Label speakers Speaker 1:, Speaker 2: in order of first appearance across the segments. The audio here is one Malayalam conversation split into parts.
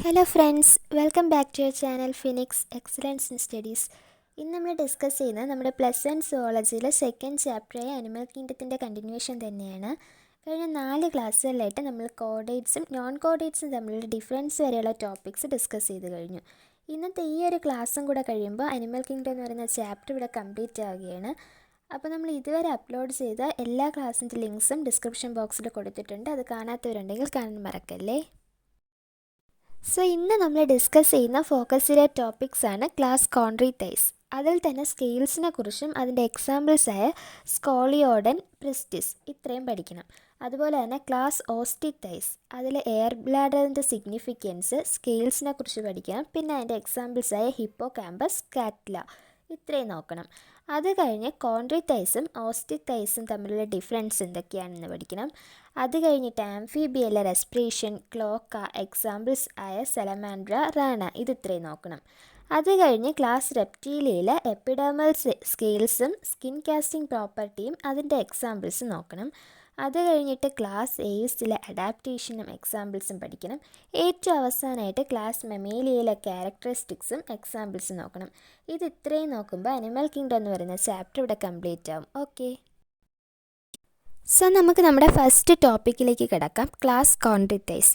Speaker 1: Hello friends, welcome back to your channel Phoenix Excellence in Studies. ഇന്ന് നമ്മൾ ഡിസ്കസ് ചെയ്യുന്നത് നമ്മുടെ പ്ലസ് വൺ സുവോളജിയിലെ സെക്കൻഡ് ചാപ്റ്ററായ അനിമൽ കിങ്ഡത്തിൻ്റെ കണ്ടിന്യൂഷൻ തന്നെയാണ്. കഴിഞ്ഞ 4 ക്ലാസ്സുകളിലായിട്ട് നമ്മൾ കോഡേറ്റ്സും നോൺ കോഡേറ്റ്സും തമ്മിലുള്ള ഡിഫറൻസ് വരെയുള്ള ടോപ്പിക്സ് ഡിസ്കസ് ചെയ്ത് കഴിഞ്ഞു. ഇന്നത്തെ ഈ ഒരു ക്ലാസ്സും കൂടെ കഴിയുമ്പോൾ അനിമൽ കിങ്ഡം എന്ന് പറയുന്ന ചാപ്റ്റർ ഇവിടെ കംപ്ലീറ്റ് ആവുകയാണ്. അപ്പോൾ നമ്മൾ ഇതുവരെ അപ്ലോഡ് ചെയ്ത എല്ലാ ക്ലാസ്സിൻ്റെ ലിങ്ക്സും ഡിസ്ക്രിപ്ഷൻ ബോക്സിൽ കൊടുത്തിട്ടുണ്ട്. അത് കാണാത്തവരുണ്ടെങ്കിൽ കാണാൻ മറക്കല്ലേ. സോ ഇന്ന് നമ്മൾ ഡിസ്കസ് ചെയ്യുന്ന ഫോക്കസ് ചെയ്ത ടോപ്പിക്സ് ആണ് ക്ലാസ് കോൺട്രിക്ടൈസ്. അതിൽ തന്നെ സ്കെയിൽസിനെ കുറിച്ചും അതിൻ്റെ എക്സാമ്പിൾസായ സ്കോളിയോഡൻ, പ്രിസ്റ്റിസ് ഇത്രയും പഠിക്കണം. അതുപോലെ തന്നെ ക്ലാസ് ഓസ്റ്റിക്ടൈസ്, അതിൽ എയർ ബ്ലാഡറിൻ്റെ സിഗ്നിഫിക്കൻസ്, സ്കെയിൽസിനെ കുറിച്ച് പഠിക്കണം. പിന്നെ അതിൻ്റെ എക്സാമ്പിൾസായ ഹിപ്പോ ക്യാമ്പസ്, കാറ്റ്ല ഇത്രയും നോക്കണം. അത് കഴിഞ്ഞ് കോൺട്രിക്ടൈസും ഓസ്റ്റിക്ടൈസും തമ്മിലുള്ള ഡിഫറൻസ് എന്തൊക്കെയാണെന്ന് പഠിക്കണം. അത് കഴിഞ്ഞിട്ട് ആംഫീബിയയിലെ റെസ്പിറേഷൻ, ക്ലോക്ക, എക്സാമ്പിൾസ് ആയ സലമാൻഡ്ര, റാണ ഇത്രയും നോക്കണം. അത് കഴിഞ്ഞ് ക്ലാസ് റെപ്റ്റീലിയയിലെ എപ്പിഡെർമൽ സ്കെയിൽസും സ്കിൻ കാസ്റ്റിംഗ് പ്രോപ്പർട്ടിയും അതിൻ്റെ എക്സാമ്പിൾസ് നോക്കണം. അത് കഴിഞ്ഞിട്ട് ക്ലാസ് ഏവ്സിലെ അഡാപ്റ്റേഷനും എക്സാമ്പിൾസും പഠിക്കണം. ഏറ്റവും അവസാനമായിട്ട് ക്ലാസ് മമേലിയയിലെ ക്യാരക്ടറിസ്റ്റിക്സും എക്സാമ്പിൾസും നോക്കണം. ഇത്രയും നോക്കുമ്പോൾ അനിമൽ കിങ്ഡം എന്ന് പറയുന്ന ചാപ്റ്റർ ഇവിടെ കംപ്ലീറ്റ് ആവും. ഓക്കെ, സോ നമുക്ക് നമ്മുടെ ഫസ്റ്റ് ടോപ്പിക്കിലേക്ക് കിടക്കാം. ക്ലാസ് കോൺട്രിക്ടൈസ്.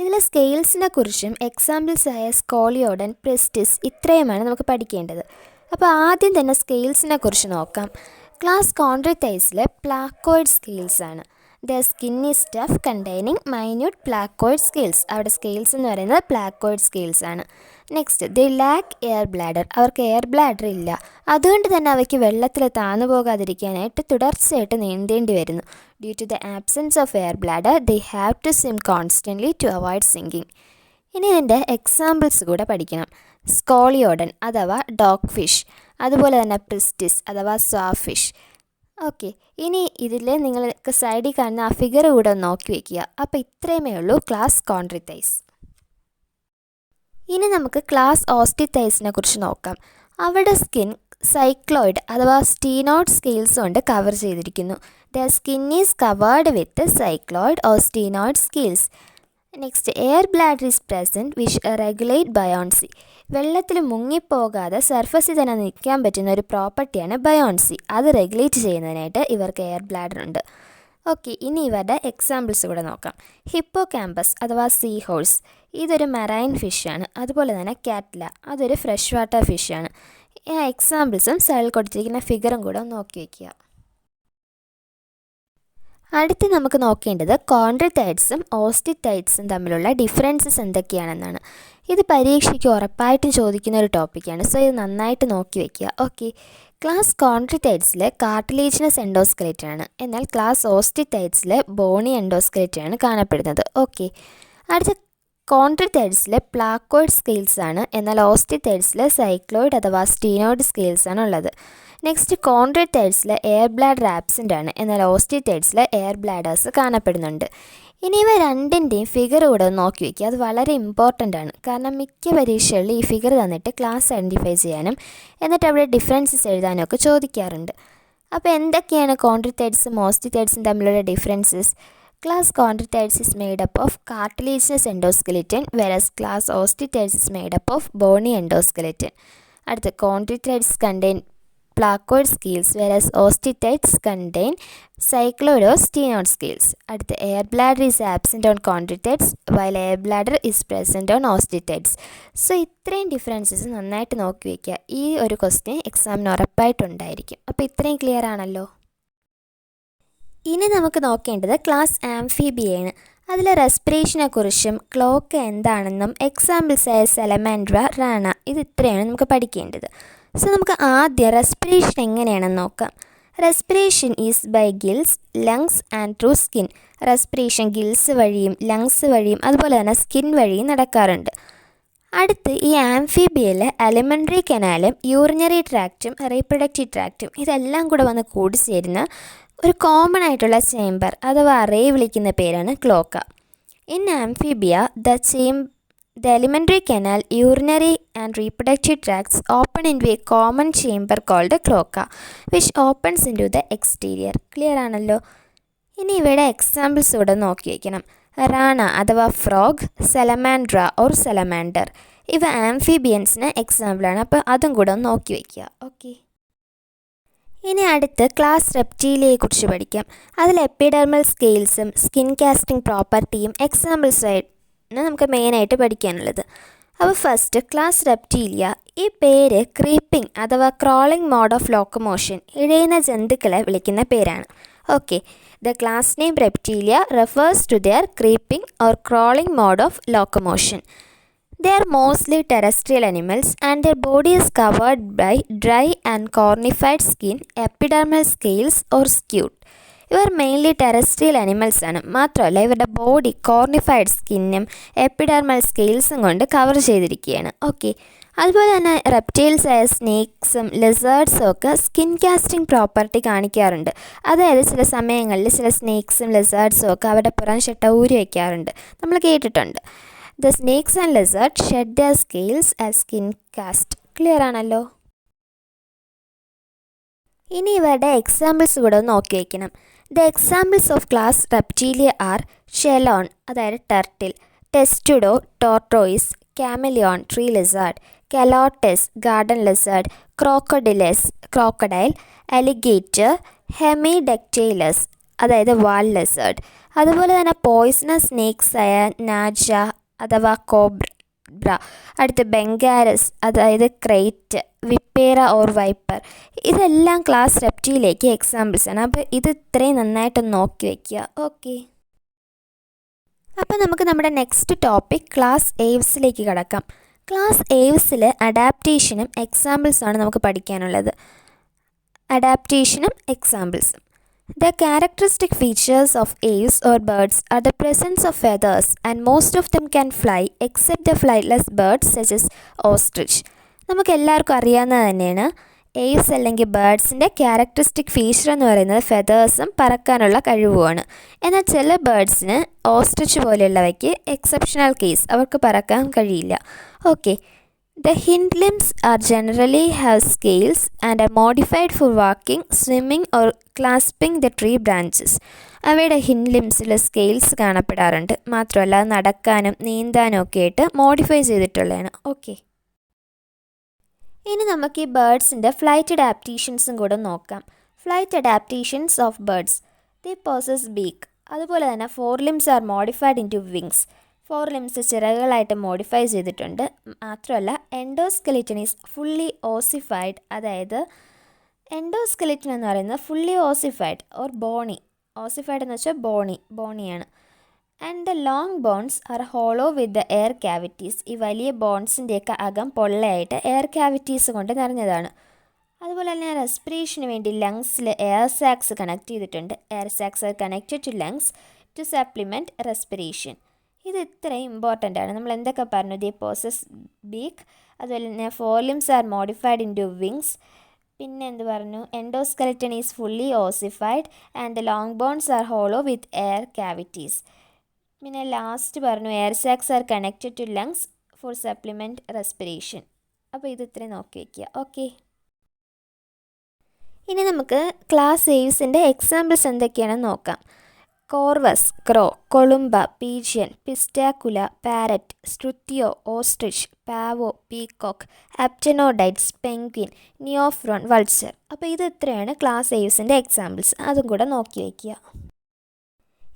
Speaker 1: ഇതിൽ സ്കെയിൽസിനെ കുറിച്ചും എക്സാമ്പിൾസായ സ്കോളിയോഡൻ, പ്രിസ്റ്റിസ് ഇത്രയുമാണ് നമുക്ക് പഠിക്കേണ്ടത്. അപ്പോൾ ആദ്യം തന്നെ സ്കെയിൽസിനെ കുറിച്ച് നോക്കാം. ക്ലാസ് കോൺട്രിക്ടൈസിൽ പ്ലാക്കോയിഡ് സ്കെയിൽസ് ആണ്. The skin is tough containing minute placoid scales. അവിടെ സ്കെയിൽസ് എന്ന് പറയുന്നത് പ്ലാക്കോയിഡ് സ്കെയിൽസ് ആണ്. Next, the lakh air bladder. അവർക്ക് എയർ ബ്ലാഡർ ഇല്ല. അതുകൊണ്ട് തന്നെ അവയ്ക്ക് വെള്ളത്തിൽ താന്നു പോകാതിരിക്കാനായിട്ട് തുടർച്ചയായിട്ട് നീന്തേണ്ടി വരുന്നു. Due to the absence of air bladder they have to swim constantly to avoid sinking. ഇനി ഇതിൻ്റെ എക്സാമ്പിൾസ് കൂടെ പഠിക്കണം. സ്കോളിയോഡൻ അഥവാ ഡോഗ് ഫിഷ്, അതുപോലെ തന്നെ പ്രിസ്റ്റിസ് അഥവാ സ്വാർ ഫിഷ്. ഓക്കെ, ഇനി ഇതിൽ നിങ്ങൾക്ക് സൈഡിൽ കാണുന്ന ആ ഫിഗർ കൂടെ നോക്കി വയ്ക്കുക. അപ്പോൾ ഇത്രയുമേ ഉള്ളൂ ക്ലാസ് കോൺട്രിക്ടൈസ്. ഇനി നമുക്ക് ക്ലാസ് ഓസ്റ്റിക്ടൈസിനെ കുറിച്ച് നോക്കാം. അവരുടെ സ്കിൻ സൈക്ലോയിഡ് അഥവാ സ്റ്റീനോയിഡ് സ്കെയിൽസ് കൊണ്ട് കവർ ചെയ്തിരിക്കുന്നു. The skin is covered with cycloid or ctenoid scales. Next, air bladder is present which regulate buoyancy. വെള്ളത്തിൽ മുങ്ങിപ്പോകാതെ സർഫസിൽ തന്നെ നിൽക്കാൻ പറ്റുന്ന ഒരു പ്രോപ്പർട്ടിയാണ് ബയോൺസി. അത് റെഗുലേറ്റ് ചെയ്യുന്നതിനായിട്ട് ഇവർക്ക് എയർ ബ്ലാഡർ ഉണ്ട്. ഓക്കെ, ഇനി ഇവരുടെ എക്സാമ്പിൾസ് കൂടെ നോക്കാം. ഹിപ്പോ ക്യാമ്പസ് അഥവാ സീ ഹോഴ്സ്, ഇതൊരു മറൈൻ ഫിഷാണ്. അതുപോലെ തന്നെ കാറ്റ്ല, അതൊരു ഫ്രഷ് വാട്ടർ ഫിഷാണ്. എക്സാമ്പിൾസും സൈഡിൽ കൊടുത്തിരിക്കുന്ന ഫിഗറും കൂടെ നോക്കി വയ്ക്കുക. അടുത്ത് നമുക്ക് നോക്കേണ്ടത് കോൺട്രിക്ടൈഡ്സും ഓസ്റ്റിക്ടൈഡ്സും തമ്മിലുള്ള ഡിഫറൻസസ് എന്തൊക്കെയാണെന്നാണ്. ഇത് പരീക്ഷയ്ക്ക് ഉറപ്പായിട്ടും ചോദിക്കുന്ന ഒരു ടോപ്പിക്കാണ്. സോ ഇത് നന്നായിട്ട് നോക്കി വയ്ക്കുക. ഓക്കെ, ക്ലാസ് കോൺട്രിക്ടൈഡ്സിൽ കാർട്ടിലേജിനസ് എൻഡോസ്കെലറ്റൻ ആണ്. എന്നാൽ ക്ലാസ് ഓസ്റ്റിക്ടൈഡ്സിൽ ബോണി എൻഡോസ്കെലറ്റൻ ആണ് കാണപ്പെടുന്നത്. ഓക്കെ, അടുത്ത കോൺട്രിക്ടൈഡ്സിൽ പ്ലാക്കോയിഡ് സ്കെയിൽസ് ആണ്. എന്നാൽ ഓസ്റ്റിക്ടൈഡ്സിൽ സൈക്ലോയിഡ് അഥവാ സ്റ്റീനോയിഡ് സ്കെയിൽസ് ആണ് ഉള്ളത്. നെക്സ്റ്റ്, കോൺട്രിക്ടൈഡ്സിൽ എയർ ബ്ലാഡർ ആബ്സെൻ്റ് ആണ്. എന്നാൽ ഓസ്റ്റിക്ടൈഡ്സിൽ എയർ ബ്ലാഡേഴ്സ് കാണപ്പെടുന്നുണ്ട്. ഇനി ഇവ രണ്ടിൻ്റെയും ഫിഗർ കൂടെ നോക്കി വയ്ക്കുക. അത് വളരെ ഇമ്പോർട്ടൻ്റ് ആണ്. കാരണം മിക്ക പരീക്ഷകളിൽ ഈ ഫിഗർ തന്നിട്ട് ക്ലാസ് ഐഡൻറ്റിഫൈ ചെയ്യാനും എന്നിട്ട് അവിടെ ഡിഫറൻസസ് എഴുതാനും ഒക്കെ ചോദിക്കാറുണ്ട്. അപ്പോൾ എന്തൊക്കെയാണ് കോൺട്രിക്ടൈഡ്സും ഓസ്റ്റിക്ടൈഡ്സും തമ്മിലുള്ള differences? Class Chondrichthyes is made up of cartilaginous endoskeleton, whereas class Osteoichthyes is made up of bony endoskeleton. അടുത്ത, Chondrichthyes contain placoid scales, whereas Osteoichthyes contain cycloid or stenoid scales. അടുത്ത, air bladder is absent on Chondrichthyes, while air bladder is present on Osteoichthyes. So ഇത്രയും ഡിഫറൻസസ് നന്നായിട്ട് നോക്കി വയ്ക്കുക. ഈ ഒരു ക്വസ്റ്റ്യൻ എക്സാമിന് ഉറപ്പായിട്ടുണ്ടായിരിക്കും. അപ്പോൾ ഇത്രയും ക്ലിയർ ആണല്ലോ. ഇനി നമുക്ക് നോക്കേണ്ടത് ക്ലാസ് ആംഫീബിയയാണ്. അതിൽ റെസ്പിറേഷനെ കുറിച്ചും ക്ലോക്ക എന്താണെന്നും എക്സാമ്പിൾസായ സലമാൻഡ്ര, റാണ ഇത്രയാണ് നമുക്ക് പഠിക്കേണ്ടത്. സോ നമുക്ക് ആദ്യം റെസ്പിറേഷൻ എങ്ങനെയാണെന്ന് നോക്കാം. Respiration is by gills, lungs and through skin. Respiration gills വഴിയും ലങ്സ് വഴിയും അതുപോലെ തന്നെ സ്കിൻ വഴിയും നടക്കാറുണ്ട്. അടുത്ത്, ഈ ആംഫീബിയയിലെ അലിമെൻ്ററി കനാലും യൂറിനറി ട്രാക്റ്റും റീപ്രൊഡക്റ്റീവ് ട്രാക്റ്റും ഇതെല്ലാം കൂടെ വന്ന് കൂടിച്ചേരുന്ന ഒരു കോമൺ ആയിട്ടുള്ള ചേംബർ അഥവാ അറേ വിളിക്കുന്ന പേരാണ് cloaca. In Amphibia the alimentary canal, urinary and reproductive tracts open into a common chamber called a cloaca, which opens into the exterior. Clear ആണല്ലോ. ഇനി ഇവിടെ എക്സാമ്പിൾസ് ഇവിടെ നോക്കി വയ്ക്കണം. റാണ അഥവാ ഫ്രോഗ്, സലമാൻഡ്ര ഓർ സലമാൻഡർ. ഇവ ആംഫിബിയൻസിന് എക്സാമ്പിളാണ്. അപ്പോൾ അതും കൂടെ ഒന്ന് നോക്കി വയ്ക്കുക. ഓക്കെ, ഇനി അടുത്ത് ക്ലാസ് റെപ്റ്റീലിയയെക്കുറിച്ച് പഠിക്കാം. അതിൽ എപ്പിഡെർമൽ സ്കെയിൽസും സ്കിൻ കാസ്റ്റിംഗ് പ്രോപ്പർട്ടിയും എക്സാമ്പിൾസായിട്ട് നമുക്ക് മെയിനായിട്ട് പഠിക്കാനുള്ളത്. അപ്പോൾ ഫസ്റ്റ് ക്ലാസ് റെപ്റ്റീലിയ. ഈ പേര് ക്രീപ്പിംഗ് അഥവാ ക്രോളിംഗ് മോഡ് ഓഫ് ലോക്കോമോഷൻ, ഇഴയുന്ന ജന്തുക്കളെ വിളിക്കുന്ന പേരാണ്. Okay, the class name Reptilia refers to their creeping or crawling mode of locomotion. They are mostly terrestrial animals and their body is covered by dry and cornified skin, epidermal scales or scute. ഇവർ മെയിൻലി ടെറസ്ട്രിയൽ അനിമൽസ് ആണ്. മാത്രമല്ല ഇവരുടെ ബോഡി കോർണിഫൈഡ് സ്കിന്നും എപ്പിഡെർമൽ സ്കെയിൽസും കൊണ്ട് കവർ ചെയ്തിരിക്കുകയാണ്. ഓക്കെ, അതുപോലെ തന്നെ റെപ്റ്റൈൽസ് ആയ സ്നേക്സും ലിസേർഡ്സും ഒക്കെ സ്കിൻ കാസ്റ്റിംഗ് പ്രോപ്പർട്ടി കാണിക്കാറുണ്ട്. അതായത് ചില സമയങ്ങളിൽ ചില സ്നേക്സും ലിസേർഡ്സും ഒക്കെ അവരുടെ പുറം ഷട്ട ഊരി വയ്ക്കാറുണ്ട്, നമ്മൾ കേട്ടിട്ടുണ്ട്. The snakes and lizards shed their scales as skin cast. Clear ആണല്ലോ? ഇനി ഇവരുടെ എക്സാമ്പിൾസ് കൂടെ ഒന്ന് നോക്കി വയ്ക്കണം. The examples of class Reptilia are Chelone അതായത് turtle, Testudo tortoise, Chamaeleon tree lizard, Calotes garden lizard, Crocodylus crocodile, alligator, Hemidactylus അതായത് വാൾ ലിസാർഡ്. അതുപോലെ തന്നെ പോയിസണസ് സ്നേക്സ് ആയ നാജ അഥവാ കോബ്ര, അടുത്ത് ബെങ്കാരസ് അതായത് ക്രൈറ്റ്, വിപ്പേറ ഓർ വൈപ്പർ. ഇതെല്ലാം ക്ലാസ് റെപ്റ്റീലിയയ്ക്ക് എക്സാമ്പിൾസ് ആണ്. അപ്പോൾ ഇത് ഇത്രയും നന്നായിട്ടൊന്ന് നോക്കി വയ്ക്കുക. ഓക്കെ, അപ്പോൾ നമുക്ക് നമ്മുടെ നെക്സ്റ്റ് ടോപ്പിക് ക്ലാസ് ഏവ്സിലേക്ക് കടക്കാം. ക്ലാസ് ഏവ്സിൽ അഡാപ്റ്റേഷനും എക്സാമ്പിൾസാണ് നമുക്ക് പഠിക്കാനുള്ളത്. അഡാപ്റ്റേഷനും എക്സാമ്പിൾസും. The characteristic features of aves or birds are the presence of feathers, and most of them can fly except the flightless birds such as ostrich. നമുക്ക് എല്ലാവർക്കും അറിയാവുന്നത് തന്നെയാണ് ഏവ്സ് അല്ലെങ്കിൽ ബേർഡ്സിൻ്റെ ക്യാരക്ടറിസ്റ്റിക് ഫീച്ചർ എന്ന് പറയുന്നത് ഫെതേഴ്സും പറക്കാനുള്ള കഴിവുമാണ്. എന്നാൽ ചില ബേർഡ്സിന് ഓസ്ട്രിച്ച് പോലെയുള്ളവയ്ക്ക് എക്സെപ്ഷണൽ കേസ്, അവർക്ക് പറക്കാൻ കഴിയില്ല. Okay, the hind limbs are generally have scales and are modified for walking, swimming or clasping the tree branches. അവയുടെ ഹിൻഡ് ലിംസിൽ സ്കെയിൽസ് കാണപ്പെടാറുണ്ട്. മാത്രമല്ല നടക്കാനും നീന്താനും ഒക്കെ ആയിട്ട് മോഡിഫൈ ചെയ്തിട്ടുള്ളതാണ്. ഓക്കെ, ഇനി നമുക്ക് ഈ ബേർഡ്സിൻ്റെ ഫ്ലൈറ്റ് അഡാപ്റ്റേഷൻസും കൂടെ നോക്കാം. Flight adaptations of birds. The possess beak. അതുപോലെ തന്നെ fore limbs are modified into wings. Fore limbs ചിറകുകളായിട്ട് മോഡിഫൈ ചെയ്തിട്ടുണ്ട്. മാത്രമല്ല എൻഡോസ്കെലിറ്റൻ ഈസ് ഫുള്ളി ഓസിഫൈഡ്. അതായത് എൻഡോസ്കെലിറ്റൻ എന്ന് പറയുന്നത് fully ossified or bony. Ossified എന്ന് വെച്ചാൽ ബോണിയാണ്. And the long bones are hollow with the air cavities. ഈ വലിയ ബോൺസിൻ്റെയൊക്കെ അകം പൊള്ളയായിട്ട് എയർ ക്യാവിറ്റീസ് കൊണ്ട് നിറഞ്ഞതാണ്. അതുപോലെ തന്നെ റെസ്പിറേഷന് വേണ്ടി ലങ്സിൽ എയർ സാക്സ് കണക്ട് ചെയ്തിട്ടുണ്ട്. Air sacs are connected to lungs to supplement respiration. ഇത് ഇത്രയും ഇമ്പോർട്ടൻ്റ് ആണ്. നമ്മൾ എന്തൊക്കെ പറഞ്ഞു? ദി പോസസ് ബീക്ക്, അതുപോലെ തന്നെ fore limbs are modified into wings. പിന്നെ എന്ത് പറഞ്ഞു? Endoskeleton is fully ossified and the long bones are hollow with air cavities. പിന്നെ ലാസ്റ്റ് പറഞ്ഞു air sacs are connected to lungs for supplement respiration. അപ്പോൾ ഇത് ഇത്രയും നോക്കി വയ്ക്കുക. ഓക്കെ, ഇനി നമുക്ക് ക്ലാസ് ഏവ്സിൻ്റെ എക്സാമ്പിൾസ് എന്തൊക്കെയാണെന്ന് നോക്കാം. കോർവസ് ക്രോ, കൊളുംബ പീജിയൻ, പിസ്റ്റാക്കുല പാരറ്റ്, സ്ട്രുത്തിയോ ഓസ്ട്രിച്ച്, പാവോ പീകോക്ക്, ആപ്റ്റനോഡൈറ്റ്സ് പെൻഗ്വിൻ, നിയോഫ്രോൺ വൾച്ചർ. അപ്പോൾ ഇത് ഇത്രയാണ് ക്ലാസ് ഏവ്സിൻ്റെ എക്സാമ്പിൾസ്. അതും കൂടെ നോക്കി വയ്ക്കുക.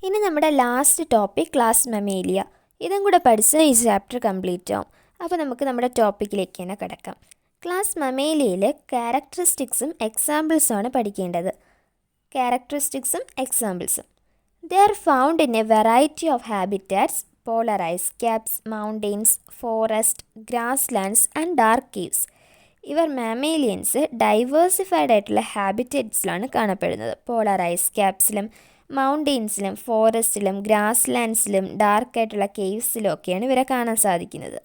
Speaker 1: ഇനി നമ്മുടെ ലാസ്റ്റ് ടോപ്പിക് ക്ലാസ് മമേലിയ. ഇതും കൂടെ പഠിച്ച് ഈ ചാപ്റ്റർ കംപ്ലീറ്റ് ആവും. അപ്പോൾ നമുക്ക് നമ്മുടെ ടോപ്പിക്കിലേക്ക് തന്നെ കിടക്കാം. ക്ലാസ് മമേലിയയിൽ ക്യാരക്ടറിസ്റ്റിക്സും എക്സാമ്പിൾസുമാണ് പഠിക്കേണ്ടത്. ക്യാരക്ടറിസ്റ്റിക്സും എക്സാമ്പിൾസും. They are found in a variety of habitats: polar ice caps, mountains, forest, grasslands and dark caves. ഇവർ മാമേലിയൻസ് ഡൈവേഴ്സിഫൈഡ് ആയിട്ടുള്ള ഹാബിറ്ററ്റ്സിലാണ് കാണപ്പെടുന്നത്. പോളാർ ഐസ് ക്യാപ്സിലും മൗണ്ടെയ്ൻസിലും ഫോറസ്റ്റിലും ഗ്രാസ് ലാൻഡ്സിലും ഡാർക്കായിട്ടുള്ള കേവ്സിലും ഒക്കെയാണ് ഇവരെ കാണാൻ സാധിക്കുന്നത്.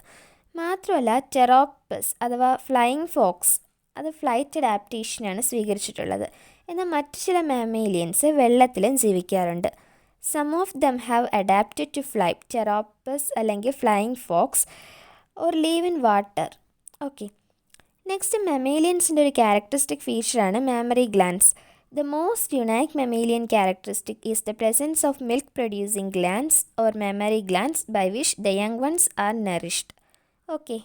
Speaker 1: മാത്രമല്ല ടെറോപ്പസ് അഥവാ ഫ്ലൈയിങ് ഫോക്സ് അത് ഫ്ലൈറ്റ് അഡാപ്റ്റേഷനാണ് സ്വീകരിച്ചിട്ടുള്ളത്. എന്നാൽ മറ്റു ചില മാമേലിയൻസ് വെള്ളത്തിലും ജീവിക്കാറുണ്ട്. Some of them have adapted to fly, Pteropus അല്ലെങ്കിൽ flying fox or live in water. Okay, next മമേലിയൻസിൻ്റെ ഒരു ക്യാരക്ടറിസ്റ്റിക് ഫീച്ചറാണ് mammary glands. The most unique mammalian characteristic is the presence of milk-producing glands or mammary glands by which the young ones are nourished. Okay.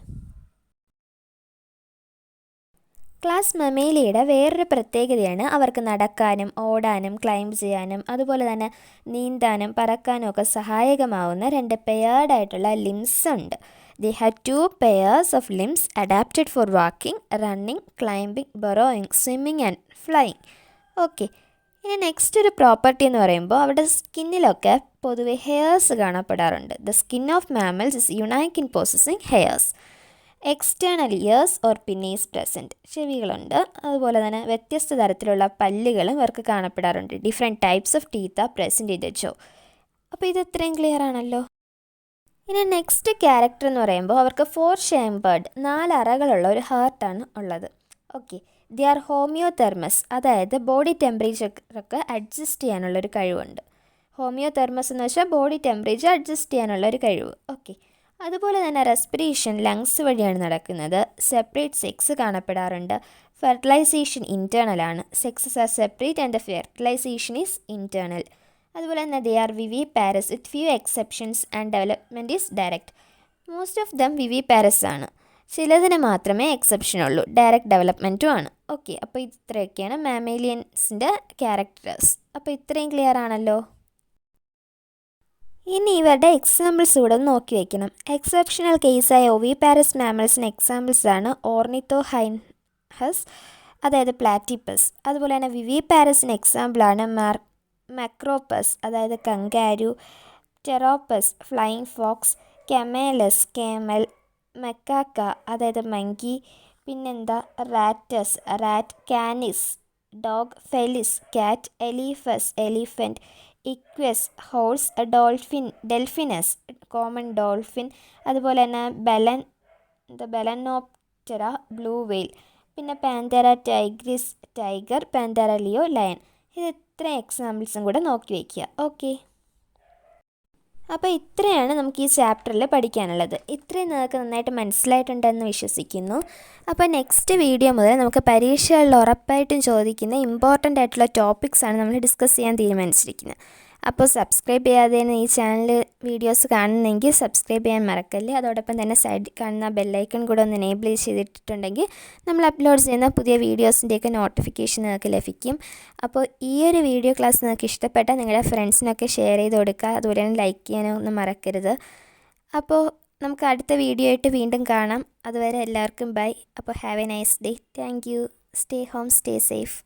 Speaker 1: Class മമേലിയയുടെ വേറൊരു പ്രത്യേകതയാണ് അവർക്ക് നടക്കാനും ഓടാനും ക്ലൈംബ് ചെയ്യാനും അതുപോലെ തന്നെ നീന്താനും പറക്കാനും ഒക്കെ സഹായകമാവുന്ന 2 പെയർഡ് ആയിട്ടുള്ള ലിംസ് ഉണ്ട്. They have 2 pairs of limbs adapted for walking, running, climbing, burrowing, swimming and flying. Okay, ഇനി നെക്സ്റ്റ് ഒരു പ്രോപ്പർട്ടി എന്ന് പറയുമ്പോൾ അവരുടെ സ്കിന്നിലൊക്കെ പൊതുവെ ഹെയർസ് കാണപ്പെടാറുണ്ട്. The skin of mammals is unique in possessing hairs. External ears or pinnae present, ചെവികളുണ്ട്. അതുപോലെ തന്നെ വ്യത്യസ്ത തരത്തിലുള്ള പല്ലുകളും ഇവർക്ക് കാണപ്പെടാറുണ്ട്. Different types of teeth are present in the jaw. അപ്പോൾ ഇത് ഇത്രയും ക്ലിയർ ആണല്ലോ. ഇനി നെക്സ്റ്റ് ക്യാരക്ടർ എന്ന് പറയുമ്പോൾ അവർക്ക് 4 ചേമ്പേർഡ് 4 അറകളുള്ള ഒരു ഹാർട്ടാണ് ഉള്ളത്. ഓക്കെ, ദി ആർ ഹോമിയോതെർമസ്, അതായത് ബോഡി ടെമ്പറേച്ചറൊക്കെ അഡ്ജസ്റ്റ് ചെയ്യാനുള്ളൊരു കഴിവുണ്ട്. ഹോമിയോതെർമസ് എന്ന് വെച്ചാൽ ബോഡി ടെമ്പറേച്ചർ അഡ്ജസ്റ്റ് ചെയ്യാനുള്ളൊരു കഴിവ്. ഓക്കെ, അതുപോലെ തന്നെ റെസ്പിറേഷൻ ലങ്സ് വഴിയാണ് നടക്കുന്നത്. സെപ്പറേറ്റ് സെക്സ് കാണപ്പെടാറുണ്ട്. ഫെർട്ടിലൈസേഷൻ ഇൻറ്റേർണലാണ്. Sexes are separate and the fertilization is internal. അതുപോലെ തന്നെ they are viviparous with few exceptions and development is direct. Most of them viviparous ആണ്. ചിലതിന് മാത്രമേ എക്സെപ്ഷൻ ഉള്ളൂ. ഡയറക്റ്റ് ഡെവലപ്മെൻറ്റും ആണ്. ഓക്കെ, അപ്പോൾ ഇത്രയൊക്കെയാണ് മാമേലിയൻസിൻ്റെ ക്യാരക്ടേഴ്സ്. അപ്പോൾ ഇത്രയും ക്ലിയർ ആണല്ലോ. ഇനി ഇവരുടെ എക്സാമ്പിൾസ് കൂടെ നോക്കി വയ്ക്കണം. എക്സെപ്ഷണൽ കേസായ ഒവിപാരസ് മാമൽസിന് എക്സാമ്പിൾസാണ് ഓർണിത്തോഹൈൻഹസ്, അതായത് പ്ലാറ്റിപ്പസ്. അതുപോലെ തന്നെ വിവിപാരസിന് എക്സാമ്പിളാണ് മക്രോപ്പസ്, അതായത് kangaroo, Pteropus, flying fox, Camelus, camel, Macaca, അതായത് മങ്കി, പിന്നെന്താ Rattus, rat, Canis, dog, Felis, cat, Elephas, elephant, Equus, horse, Delphinus, common dolphin, അതുപോലെ തന്നെ ബെലനോപ്റ്ററ, ബ്ലൂ വെയിൽ, പിന്നെ Panthera tigris, tiger, Panthera leo, lion. ഇത് ഇത്രയും എക്സാമ്പിൾസും കൂടെ നോക്കി വയ്ക്കുക. ഓക്കെ, അപ്പോൾ ഇത്രയാണ് നമുക്ക് ഈ ചാപ്റ്ററിൽ പഠിക്കാനുള്ളത്. ഇത്രയും നിങ്ങൾക്ക് നന്നായിട്ട് മനസ്സിലായിട്ടുണ്ടെന്ന് വിശ്വസിക്കുന്നു. അപ്പോൾ നെക്സ്റ്റ് വീഡിയോ മുതൽ നമുക്ക് പരീക്ഷകളിൽ ഉറപ്പായിട്ടും ചോദിക്കുന്ന ഇമ്പോർട്ടൻ്റ് ആയിട്ടുള്ള ടോപ്പിക്സാണ് നമ്മൾ ഡിസ്കസ് ചെയ്യാൻ തീരുമാനിച്ചിരിക്കുന്നത്. അപ്പോൾ സബ്സ്ക്രൈബ് ചെയ്യാതെയാണ് ഈ ചാനൽ വീഡിയോസ് കാണുന്നതെങ്കിൽ സബ്സ്ക്രൈബ് ചെയ്യാൻ മറക്കല്ലേ. അതോടൊപ്പം തന്നെ സൈഡിൽ കാണുന്ന ബെല്ലൈക്കൺ കൂടെ ഒന്ന് എനേബിൾ ചെയ്തിട്ടുണ്ടെങ്കിൽ നമ്മൾ അപ്ലോഡ് ചെയ്യുന്ന പുതിയ വീഡിയോസിൻ്റെയൊക്കെ നോട്ടിഫിക്കേഷൻ നിങ്ങൾക്ക് ലഭിക്കും. അപ്പോൾ ഈ ഒരു വീഡിയോ ക്ലാസ് നിങ്ങൾക്ക് ഇഷ്ടപ്പെട്ടാൽ നിങ്ങളുടെ ഫ്രണ്ട്സിനൊക്കെ ഷെയർ ചെയ്ത് കൊടുക്കുക. അതുപോലെ തന്നെ ലൈക്ക് ചെയ്യാനൊന്നും മറക്കരുത്. അപ്പോൾ നമുക്ക് അടുത്ത വീഡിയോ ആയിട്ട് വീണ്ടും കാണാം. അതുവരെ എല്ലാവർക്കും ബൈ. അപ്പോൾ have A nice day. Thank you. Stay home, stay safe.